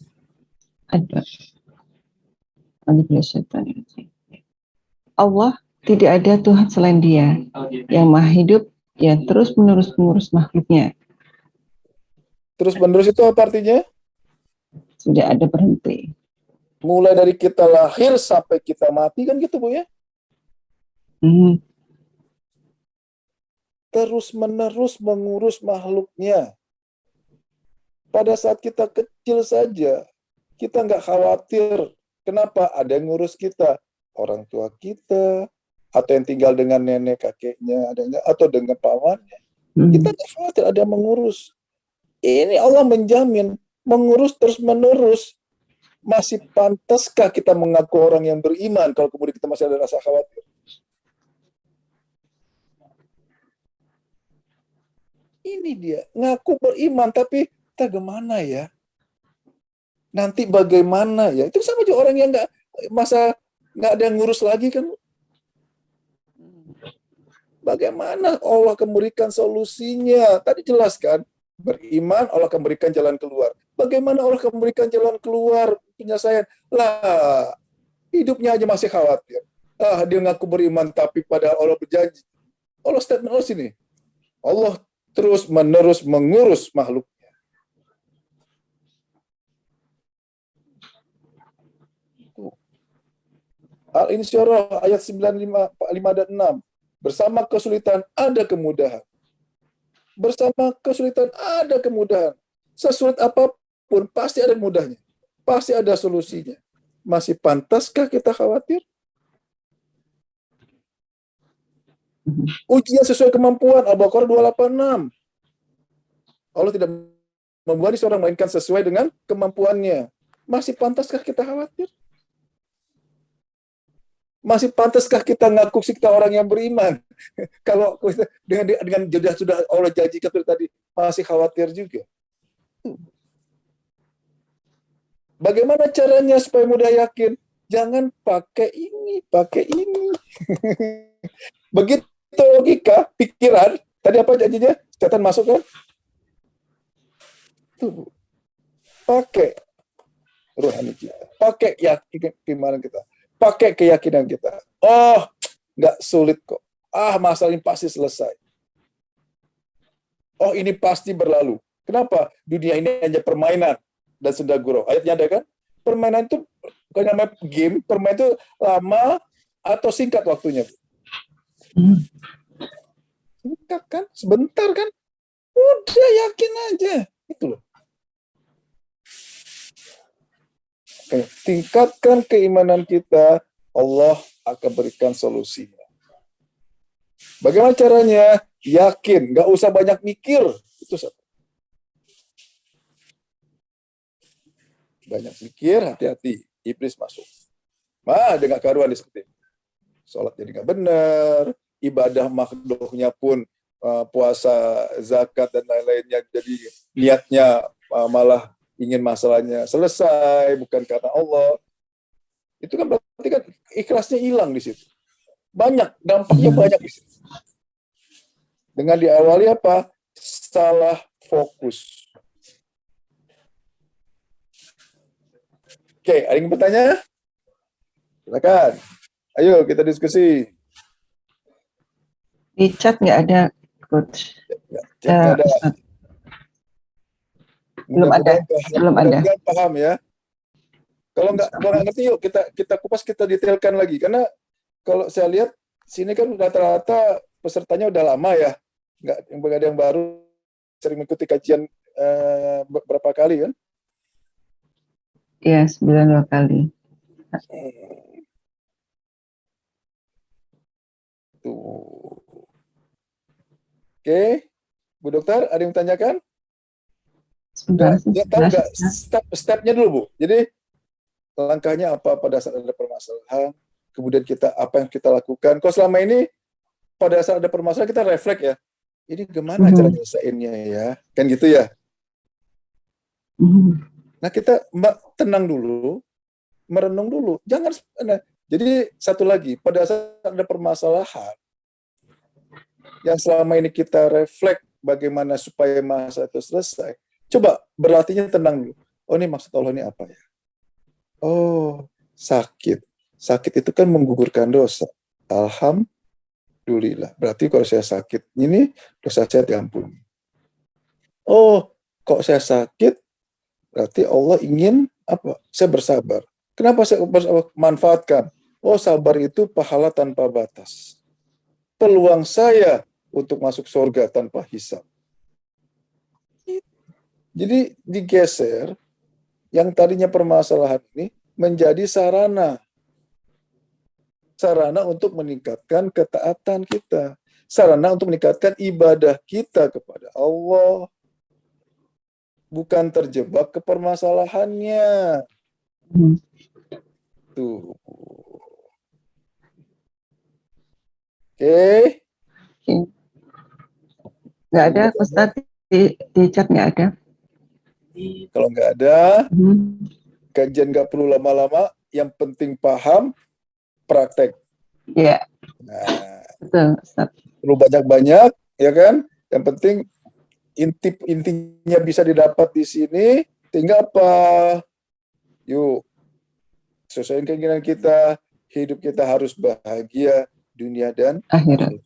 Allah tidak ada Tuhan selain Dia yang maha hidup, yang terus-menerus mengurus makhluknya. Terus-menerus itu apa artinya? Sudah ada berhenti. Mulai dari kita lahir sampai kita mati kan gitu Bu ya? Terus-menerus mengurus makhluknya. Pada saat kita kecil saja, kita nggak khawatir. Kenapa? Ada yang ngurus kita. Orang tua kita, atau yang tinggal dengan nenek kakeknya, atau dengan pamannya. Kita nggak khawatir ada yang mengurus. Ini Allah menjamin, mengurus terus-menerus. Masih pantaskah kita mengaku orang yang beriman kalau kemudian kita masih ada rasa khawatir? Ini dia, ngaku beriman, tapi kita gimana ya? Nanti bagaimana ya? Itu sama juga orang yang nggak ada yang ngurus lagi kan? Bagaimana Allah akan memberikan solusinya? Tadi jelas kan? Beriman, Allah akan memberikan jalan keluar. Bagaimana Allah akan memberikan jalan keluar penyelesaian? Lah, hidupnya aja masih khawatir. Dia ngaku beriman, tapi padahal Allah berjanji. Allah statement Allah sini. Allah terus menerus mengurus makhluk. Al-Insyirah ayat 95 dan 6. Bersama kesulitan ada kemudahan. Bersama kesulitan ada kemudahan. Sesulit apapun pasti ada mudahnya. Pasti ada solusinya. Masih pantaskah kita khawatir? Ujian sesuai kemampuan, Al-Baqarah 286. Allah tidak membebani seorang melainkan sesuai dengan kemampuannya. Masih pantaskah kita khawatir? Masih pantaskah kita ngaku kita orang yang beriman? Kalau dengan sudah Allah janjikan tadi, masih khawatir juga. Bagaimana caranya supaya mudah yakin? Jangan pakai ini, pakai ini. Begitu logika, pikiran, tadi apa janjinya? Setan masuk kan? Tuh. Pakai rohani kita, pakai keimanan kita, pakai keyakinan kita. Oh, nggak sulit kok. Masalah ini pasti selesai. Oh, ini pasti berlalu. Kenapa? Dunia ini hanya permainan dan senda gurau. Ayatnya ada kan? Permainan itu bukan namanya game, permainan itu lama atau singkat waktunya. Singkat kan? Sebentar kan? Udah yakin aja. Itu loh. Oke, tingkatkan keimanan kita, Allah akan berikan solusinya. Bagaimana caranya? Yakin, nggak usah banyak mikir. Itu satu. Banyak mikir, hati-hati, iblis masuk. Dia nggak karuan di seperti ini. Sholat jadi nggak benar, ibadah makhluknya pun puasa, zakat dan lain-lainnya, jadi niatnya malah ingin masalahnya selesai, bukan karena Allah. Itu kan berarti kan ikhlasnya hilang di situ. Banyak, dampaknya banyak di situ. Dengan diawali apa? Salah fokus. Oke, ada yang bertanya? Silakan. Ayo kita diskusi. Di chat nggak ada, Coach. Chatnya ada. Belum ada. Mudah-mudahan paham ya. Kalau nggak ngerti, yuk kita kupas, kita detailkan lagi. Karena kalau saya lihat sini kan rata-rata pesertanya udah lama ya, nggak ada yang baru, sering mengikuti kajian berapa kali kan? Iya, 92 kali. Tuh. Oke, Bu Dokter, ada yang tanyakan? Sebentar, Tahu nggak step-stepnya dulu, Bu? Jadi langkahnya apa pada saat ada permasalahan, kemudian apa yang kita lakukan. Kalau selama ini pada saat ada permasalahan kita refleks ya, ini gimana cara nyelesainnya ya, kan gitu ya. Nah kita tenang dulu, merenung dulu, jangan. Jadi satu lagi, pada saat ada permasalahan yang selama ini kita refleks bagaimana supaya masalah itu selesai, coba berlatihnya tenang dulu. Oh, ini maksud Allah ini apa ya? Oh, sakit. Sakit itu kan menggugurkan dosa. Alhamdulillah. Berarti kalau saya sakit ini, dosa saya diampuni. Oh, kok saya sakit, berarti Allah ingin apa? Saya bersabar. Kenapa saya bersabar? Manfaatkan. Oh, sabar itu pahala tanpa batas. Peluang saya untuk masuk surga tanpa hisab. Jadi digeser, yang tadinya permasalahan ini menjadi sarana. Sarana untuk meningkatkan ketaatan kita. Sarana untuk meningkatkan ibadah kita kepada Allah. Bukan terjebak ke permasalahannya. Tuh. Oke. Nggak ada, Ustaz, di chat nggak ada. Kalau nggak ada, kajian nggak perlu lama-lama, yang penting paham, praktek. Iya. Nah, betul, Ustaz. perlu banyak-banyak, ya kan? Yang penting intinya bisa didapat di sini. Tinggal apa? Yuk, sesuai keinginan kita. Hidup kita harus bahagia dunia dan Akhirat. akhirat.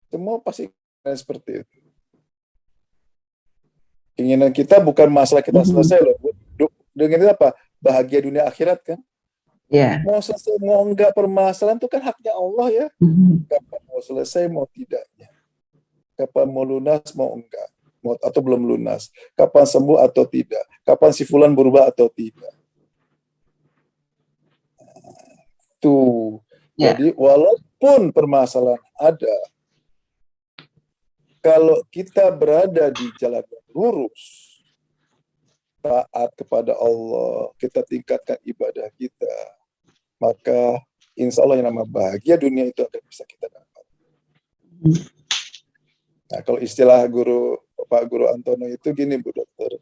Semua pasti seperti itu. Keinginan kita bukan masalah kita selesai loh. Dengan itu apa? Bahagia dunia akhirat kan? Ya. Mau selesai mau enggak permasalahan itu kan haknya Allah ya. Kapan mau selesai mau tidaknya. Kapan mau lunas mau enggak. Mau atau belum lunas. Kapan sembuh atau tidak. Kapan si fulan berubah atau tidak. Tuh. Ya. Jadi walaupun permasalahan ada, kalau kita berada di jalan yang lurus, taat kepada Allah, kita tingkatkan ibadah kita, maka insya Allah yang nama bahagia dunia itu akan bisa kita dapat. Nah, kalau istilah Pak Guru Antono itu gini, Bu Dokter,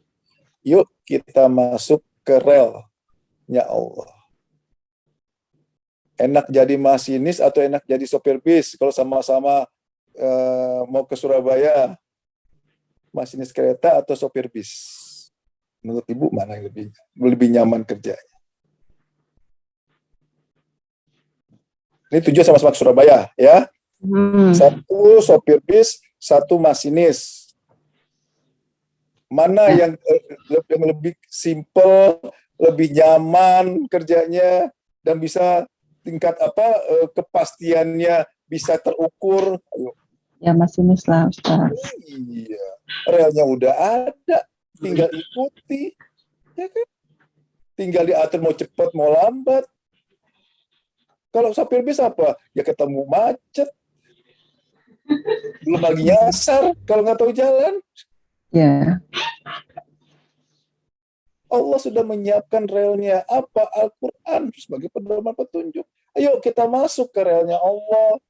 yuk kita masuk ke relnya Allah. Enak jadi masinis atau enak jadi sopir bis kalau sama-sama mau ke Surabaya, masinis kereta atau sopir bis? Menurut Ibu mana yang lebih nyaman kerjanya? Ini tujuan sama-sama ke Surabaya, ya. Satu sopir bis, satu masinis. Mana yang lebih simple, lebih nyaman kerjanya, dan bisa tingkat kepastiannya bisa terukur? Ayo. Ya masinis lah, Ustaz. Iya, relnya udah ada, tinggal ikuti, ya kan? Tinggal diatur mau cepat mau lambat. Kalau sopir bis apa? Ya ketemu macet. Belum lagi nyasar kalau nggak tahu jalan. Ya. Allah sudah menyiapkan relnya. Apa? Al-Quran sebagai pedoman petunjuk. Ayo kita masuk ke relnya Allah.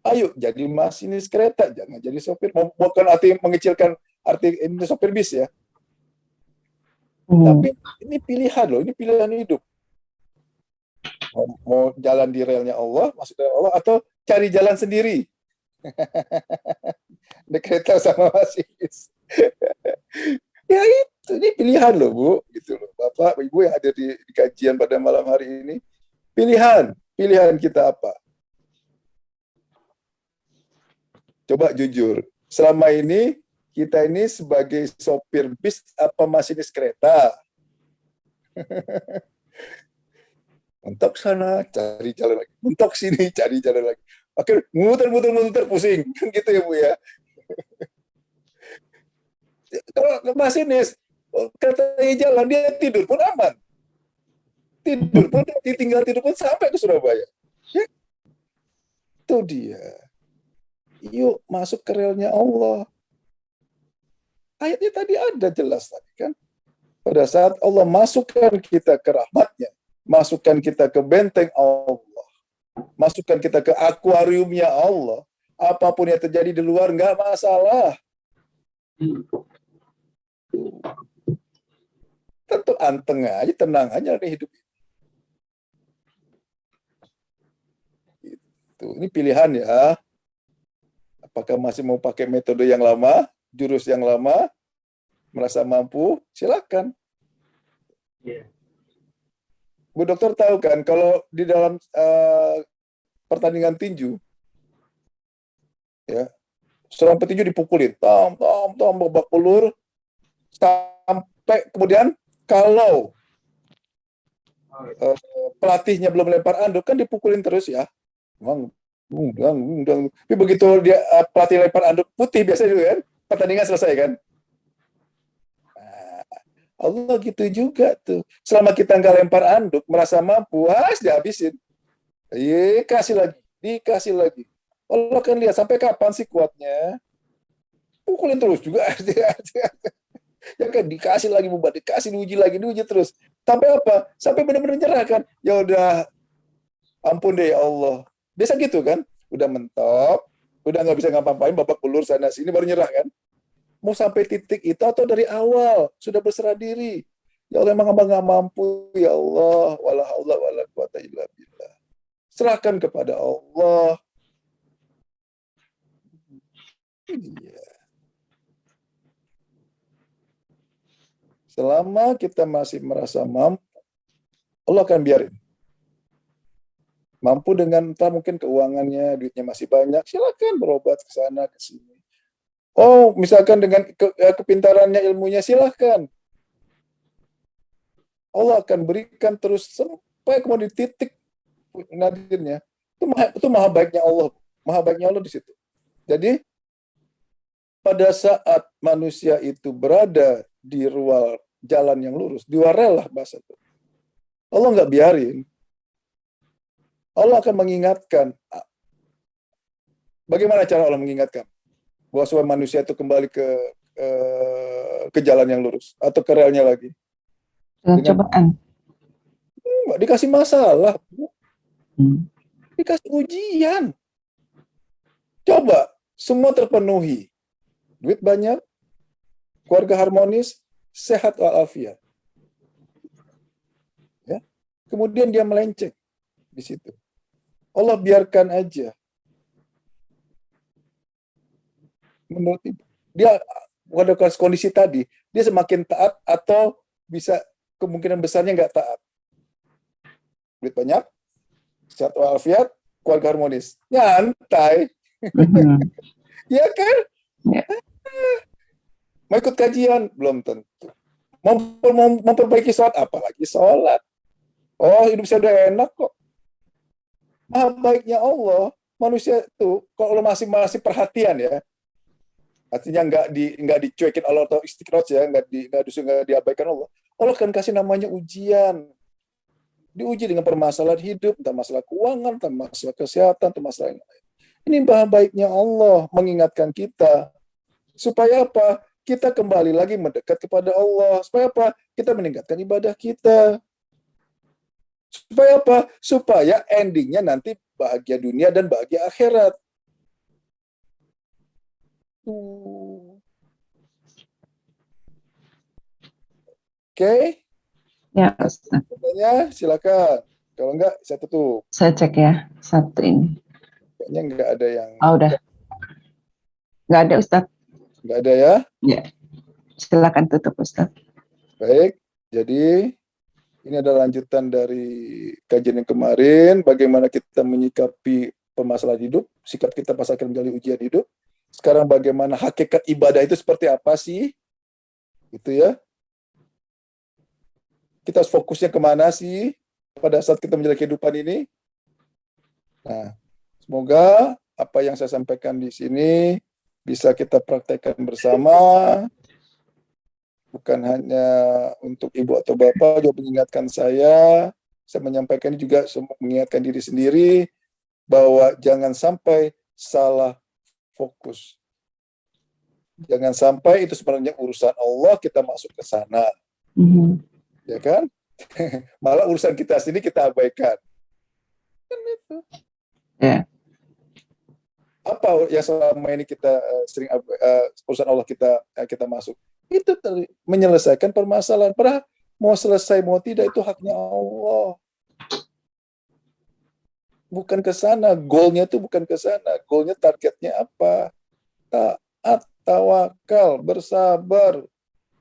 Ayo jadi masinis kereta, jangan jadi sopir. Bukan arti mengecilkan arti ini sopir bis ya. Tapi ini pilihan loh, ini pilihan hidup. Mau jalan di relnya Allah, masuk rel Allah, atau cari jalan sendiri. Naik kereta sama masinis. Ya itu, ini pilihan loh Bu, gitu loh. Bapak, Ibu yang ada di kajian pada malam hari ini, pilihan kita apa? Coba jujur, selama ini kita ini sebagai sopir bis apa masinis kereta? Mentok sana, cari jalan lagi. Mentok sini, cari jalan lagi. Akhirnya muter, pusing. Kan gitu ya Bu ya. Kalau masinis, katanya jalan, dia tidur pun aman. Tidur pun, tinggal tidur pun sampai ke Surabaya. Ya, itu dia. Yuk masuk ke relnya Allah. Ayatnya tadi ada jelas tadi kan. Pada saat Allah masukkan kita ke rahmatnya, masukkan kita ke benteng Allah, masukkan kita ke akuariumnya Allah, apapun yang terjadi di luar nggak masalah. Tentu anteng aja, tenang aja nih hidup. Ini pilihan ya. Apakah masih mau pakai metode yang lama, jurus yang lama, merasa mampu, silakan. Bu Dokter tahu kan, kalau di dalam pertandingan tinju, ya, seorang petinju dipukulin, babak belur, sampai kemudian kalau pelatihnya belum lempar anduk, kan dipukulin terus ya. Tapi begitu dia pelatih lempar anduk putih biasanya juga kan, pertandingan selesai kan. Allah gitu juga tuh. Selama kita nggak lempar anduk, merasa mampu, dihabisin. Dikasih lagi. Allah kan lihat sampai kapan sih kuatnya. Pukulin terus juga. Ya kan dikasih lagi beban, diuji terus. Sampai apa? Sampai benar-benar nyerah kan. Ya udah, ampun deh ya Allah. Biasa gitu kan. Udah mentok, udah nggak bisa ngapa-ngapain, babak belur sana sini baru nyerah kan. Mau sampai titik itu atau dari awal sudah berserah diri? Ya Allah, emang abang nggak mampu ya Allah, wala haula wala quwata illa billah. Serahkan kepada Allah. Ini dia. Selama kita masih merasa mampu, Allah akan biarin. Mampu dengan entah mungkin keuangannya, duitnya masih banyak, silakan berobat ke sana ke sini. Oh, misalkan dengan kepintarannya, ilmunya, silakan. Allah akan berikan terus sampai kemudian di titik nadirnya. Itu maha baiknya Allah. Maha baiknya Allah di situ. Jadi pada saat manusia itu berada di ruang jalan yang lurus, di rel lah bahasa itu. Allah nggak biarin. Allah akan mengingatkan. Bagaimana cara Allah mengingatkan? Bahwa supaya manusia itu kembali ke jalan yang lurus atau ke relnya lagi. Dengan cobaan. Dikasih masalah, dikasih ujian. Coba semua terpenuhi, duit banyak, keluarga harmonis, sehat walafiat. Ya. Kemudian dia melenceng di situ. Allah biarkan aja. Menurut dia pada kondisi tadi, dia semakin taat atau bisa kemungkinan besarnya nggak taat. Duit banyak, sehat walafiat, keluarga harmonis. Nyantai. Ya kan? Ya. Mau ikut kajian? Belum tentu. Mau memperbaiki sholat? Apalagi sholat. Oh, hidup saya udah enak kok. Maha baiknya Allah, manusia itu kalau masih perhatian ya, artinya nggak dicuekin Allah atau istiqrot ya, nggak diabaikan Allah. Allah akan kasih namanya ujian. Diuji dengan permasalahan hidup, entah masalah keuangan, entah masalah kesehatan, entah masalah yang lain. Ini maha baiknya Allah mengingatkan kita. Supaya apa? Kita kembali lagi mendekat kepada Allah. Supaya apa? Kita meningkatkan ibadah kita. Supaya apa? Supaya endingnya nanti bahagia dunia dan bahagia akhirat. Oke? Ya, Ustaz. Silakan. Kalau enggak, saya tutup. Saya cek ya, satu ini. Kayaknya enggak ada yang... Oh, udah. Enggak ada, Ustaz. Enggak ada ya? Ya. Silakan tutup, Ustaz. Baik. Jadi, ini adalah lanjutan dari kajian yang kemarin, bagaimana kita menyikapi permasalahan hidup, sikap kita pas akhir menjalani ujian hidup. Sekarang bagaimana hakikat ibadah itu seperti apa sih? Gitu ya. Kita harus fokusnya kemana sih pada saat kita menjalani kehidupan ini? Nah, semoga apa yang saya sampaikan di sini bisa kita praktekkan bersama. Bukan hanya untuk ibu atau bapak, juga mengingatkan saya menyampaikan ini juga mengingatkan diri sendiri bahwa jangan sampai salah fokus. Jangan sampai itu sebenarnya urusan Allah, kita masuk ke sana. Ya kan? Malah urusan kita sendiri kita abaikan. Kan itu. Ya. Apa yang selama ini kita sering urusan Allah kita masuk? Itu menyelesaikan permasalahan. Padahal mau selesai mau tidak itu haknya Allah. Bukan ke sana, goalnya itu bukan ke sana. Goalnya, targetnya apa? Taat, tawakal, bersabar,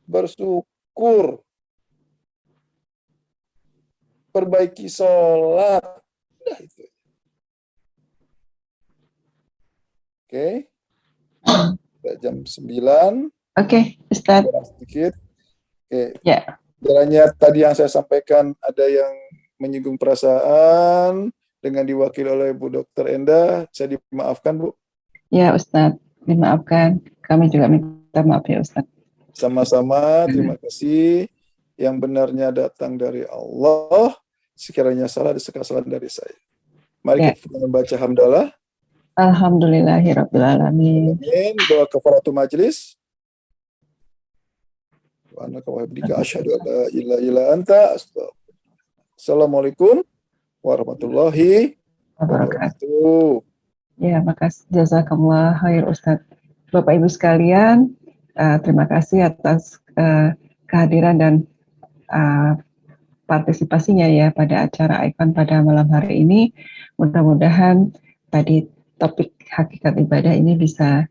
bersyukur, perbaiki sholat. Nah, itu. Oke. Jam 9. Oke, Ustaz. Sedikit. Oke. Ya. Kiranya tadi yang saya sampaikan ada yang menyinggung perasaan dengan diwakili oleh Bu Dr. Endah, saya dimaafkan, Bu. Ya, Ustaz, dimaafkan. Kami juga minta maaf ya, Ustaz. Sama-sama, terima kasih. Yang benarnya datang dari Allah, sekiranya salah kesalahan dari saya. Mari kita membaca hamdalah. Alhamdulillahirrabbilalamin. Doa kafaratul majlis. Wa anaka wa bihamdika asyhadu an la ilaha illa anta astaghfiruka. Assalamualaikum warahmatullahi wabarakatuh. Ya, makasih. Jazakallah khair, Ustaz. Bapak Ibu sekalian, terima kasih atas kehadiran dan partisipasinya ya pada acara Icon pada malam hari ini. Mudah-mudahan tadi topik hakikat ibadah ini bisa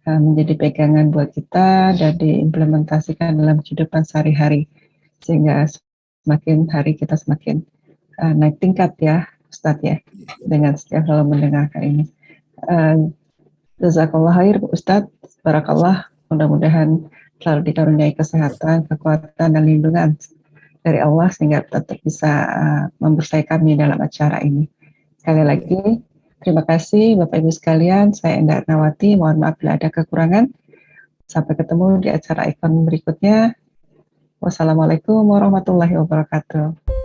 menjadi pegangan buat kita dan diimplementasikan dalam kehidupan sehari-hari sehingga semakin hari kita semakin naik tingkat ya Ustadz ya dengan setiap selalu mendengarkan ini. Jazakallah khair Ustadz, barakallah, mudah-mudahan selalu dikaruniai kesehatan, kekuatan dan lindungan dari Allah sehingga tetap bisa membersamai kami dalam acara ini. Sekali lagi terima kasih Bapak Ibu sekalian, saya Endah Nawati, mohon maaf bila ada kekurangan. Sampai ketemu di acara Icon berikutnya. Wassalamualaikum warahmatullahi wabarakatuh.